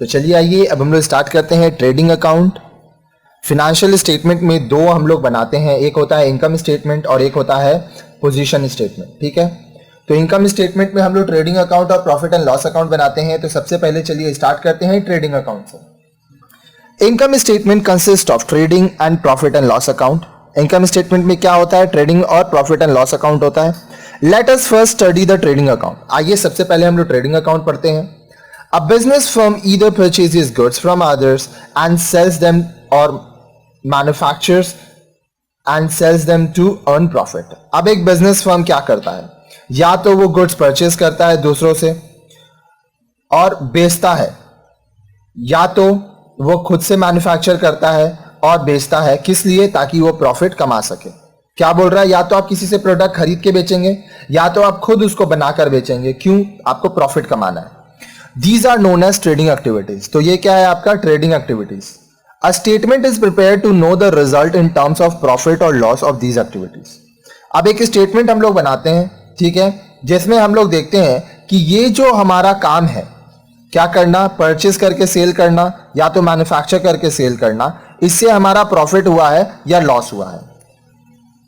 तो चलिए आइए अब हम लोग स्टार्ट करते हैं ट्रेडिंग अकाउंट। फिनेंशियल स्टेटमेंट में दो हम लोग बनाते हैं, एक होता है इनकम स्टेटमेंट और एक होता है पोजीशन स्टेटमेंट। ठीक है, तो इनकम स्टेटमेंट में हम लोग ट्रेडिंग अकाउंट और प्रॉफिट एंड लॉस अकाउंट बनाते हैं। तो सबसे पहले चलिए स्टार्ट करते हैं ट्रेडिंग अकाउंट से। Income statement consist of trading and profit and loss account. Income statement में क्या होता है, ट्रेडिंग और प्रॉफिट एंड लॉस अकाउंट होता है। Let us first study the trading account. आइए सबसे पहले हम लोग ट्रेडिंग अकाउंट पढ़ते हैं। A business firm either purchases goods from others and sells them or manufactures and sells them to earn profit। अब एक बिजनेस फर्म क्या करता है, या तो वो गुड्स परचेज करता है दूसरों से और बेचता है, या तो वो खुद से मैन्युफैक्चर करता है और बेचता है। किस लिए? ताकि वो प्रॉफिट कमा सके। क्या बोल रहा है, या तो आप किसी से प्रोडक्ट खरीद के बेचेंगे या तो आप खुद उसको बनाकर बेचेंगे। क्यों? आपको प्रॉफिट कमाना है। These are known as trading activities। तो ये क्या है आपका trading activities. A statement is prepared to know the result in terms of profit or loss of these activities। अब एक स्टेटमेंट हम लोग बनाते हैं, ठीक है, जिसमें हम लोग देखते हैं कि ये जो हमारा काम है, क्या करना, परचेज करके सेल करना या तो मैन्युफैक्चर करके सेल करना, इससे हमारा प्रॉफिट हुआ है या लॉस हुआ है।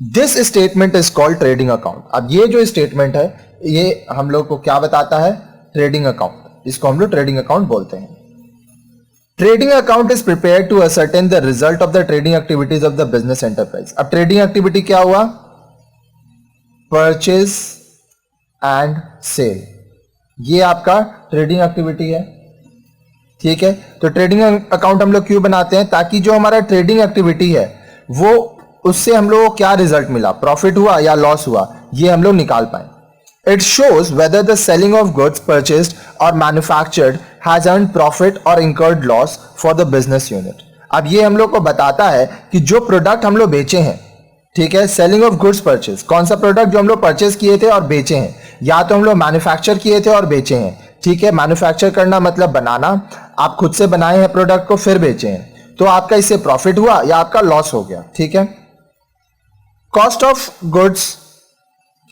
This statement is called trading account. अब ये जो स्टेटमेंट है ये हम लोग को क्या बताता है, ट्रेडिंग अकाउंट। इसको हम लोग ट्रेडिंग अकाउंट बोलते हैं। Trading account is prepare to ascertain the result of the trading activities of the business enterprise. अब ट्रेडिंग एक्टिविटी क्या हुआ, परचेज एंड सेल, ये आपका ट्रेडिंग एक्टिविटी है। ठीक है, तो ट्रेडिंग अकाउंट हम लोग क्यों बनाते हैं, ताकि जो हमारा ट्रेडिंग एक्टिविटी है वो उससे हम लोग को क्या रिजल्ट मिला, प्रॉफिट हुआ या लॉस हुआ, ये हम लोग निकाल पाए। It shows whether the selling of goods purchased or manufactured has earned profit or incurred loss for the business unit। अब ये हम लोग को बताता है कि जो प्रोडक्ट हम लोग बेचे हैं, ठीक है, सेलिंग ऑफ गुड्स परचेज, कौन सा प्रोडक्ट जो हम लोग परचेज किए थे और बेचे हैं, या तो हम लोग मैन्युफैक्चर किए थे और बेचे हैं। ठीक है, मैन्युफैक्चर करना मतलब बनाना, आप खुद से बनाए हैं प्रोडक्ट को फिर बेचे हैं, तो आपका इससे प्रॉफिट हुआ या आपका लॉस हो गया। ठीक है, cost of goods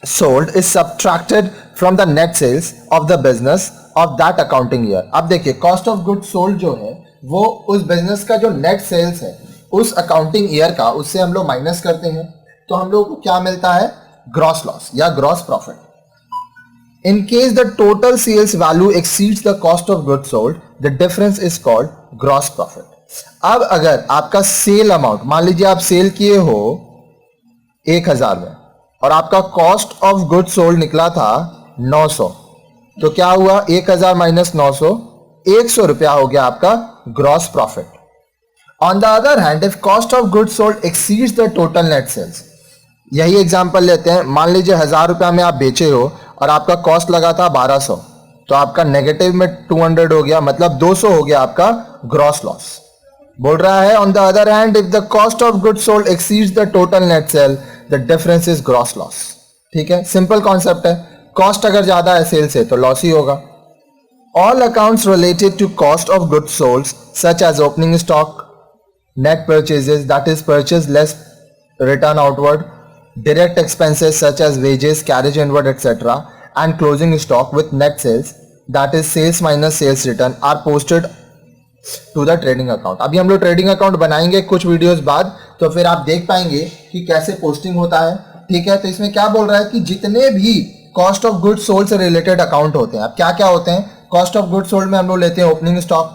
sold is subtracted from the net sales of the business of that accounting year। अब देखिए, कॉस्ट ऑफ गुड्स सोल्ड जो है वो उस बिजनेस का जो नेट सेल्स है उस अकाउंटिंग ईयर का, उससे हम लोग माइनस करते हैं, तो हम लोग को क्या मिलता है, ग्रॉस लॉस या gross profit. In case the total sales value exceeds the cost of goods sold, the difference is called gross profit. अब अगर आपका सेल अमाउंट, मान लीजिए आप सेल किए हो 1000 में और आपका कॉस्ट ऑफ गुड्स सोल्ड निकला था 900, तो क्या हुआ, 1000 माइनस 900, 100 रुपया हो गया आपका gross profit. On the other hand, if cost of goods sold exceeds the total net sales, यही एग्जांपल लेते हैं, मान लीजिए 1000 रुपया में आप बेचे हो और आपका कॉस्ट लगा था 1200, तो आपका नेगेटिव में 200 हो गया, मतलब 200 हो गया आपका ग्रॉस लॉस। बोल रहा है on the other hand, if the cost of goods sold exceeds the total net cell, the difference is gross loss. ठीक है, सिंपल कॉन्सेप्ट है, कॉस्ट अगर ज्यादा है सेल से तो लॉस ही होगा। All accounts related to cost of goods sold such as opening stock, net purchases that is purchase less return outward, direct expenses such as wages, carriage inward etcetera, and closing stock with net sales that is sales minus sales return are posted to the trading account. अभी हम लोग trading account बनाएंगे कुछ videos बाद, तो फिर आप देख पाएंगे कि कैसे पोस्टिंग होता है। ठीक है, तो इसमें क्या बोल रहा है कि जितने भी कॉस्ट ऑफ गुड्स सोल्ड से रिलेटेड अकाउंट होते हैं, अब क्या क्या होते हैं, कॉस्ट ऑफ गुड्स सोल्ड में हम लोग लेते हैं ओपनिंग स्टॉक,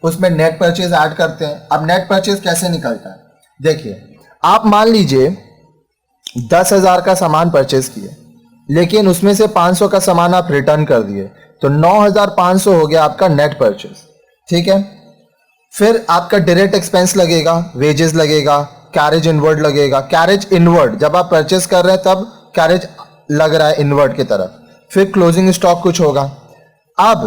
उसमें नेट परचेज ऐड करते हैं। अब नेट परचेज कैसे निकलता है, देखिए, आप मान लीजिए 10,000 का सामान परचेज किए, लेकिन उसमें से 500 का सामान आप रिटर्न कर दिए, तो 9,500 हो गया आपका नेट परचेज। ठीक है, फिर आपका डायरेक्ट एक्सपेंस लगेगा, वेजेस लगेगा, कैरेज इनवर्ड लगेगा। कैरेज इनवर्ड जब आप परचेस कर रहे हैं तब कैरेज लग रहा है इनवर्ड की तरफ, फिर क्लोजिंग स्टॉक कुछ होगा। अब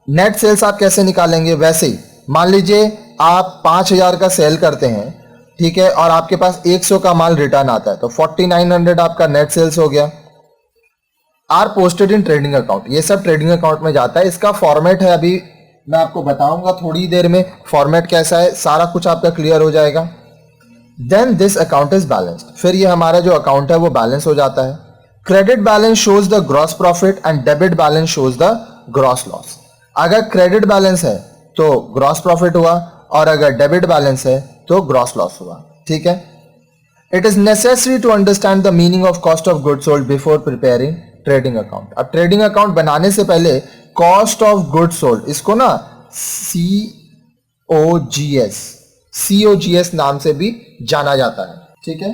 नेट सेल्स आप कैसे निकालेंगे, वैसे ही मान लीजिए आप 5000 का सेल करते हैं, ठीक है, और आपके पास 100 का माल रिटर्न आता है, तो 4900 आपका नेट सेल्स हो गया। Are posted in trading account, ये सब ट्रेडिंग अकाउंट में जाता है। इसका फॉर्मेट है, अभी मैं आपको बताऊंगा थोड़ी देर में फॉर्मेट कैसा है, सारा कुछ आपका क्लियर हो जाएगा। Then this account is balanced, फिर ये हमारा जो अकाउंट है वो बैलेंस हो जाता है। Credit balance shows the gross profit and debit balance shows the gross loss. अगर क्रेडिट बैलेंस है तो ग्रॉस प्रॉफिट हुआ, और अगर डेबिट बैलेंस है तो ग्रॉस लॉस हुआ। ठीक है, it is necessary to understand the meaning of cost of goods sold before preparing trading account. अब ट्रेडिंग अकाउंट बनाने से पहले कॉस्ट ऑफ गुड्स सोल्ड, इसको ना COGS नाम से भी जाना जाता है। ठीक है,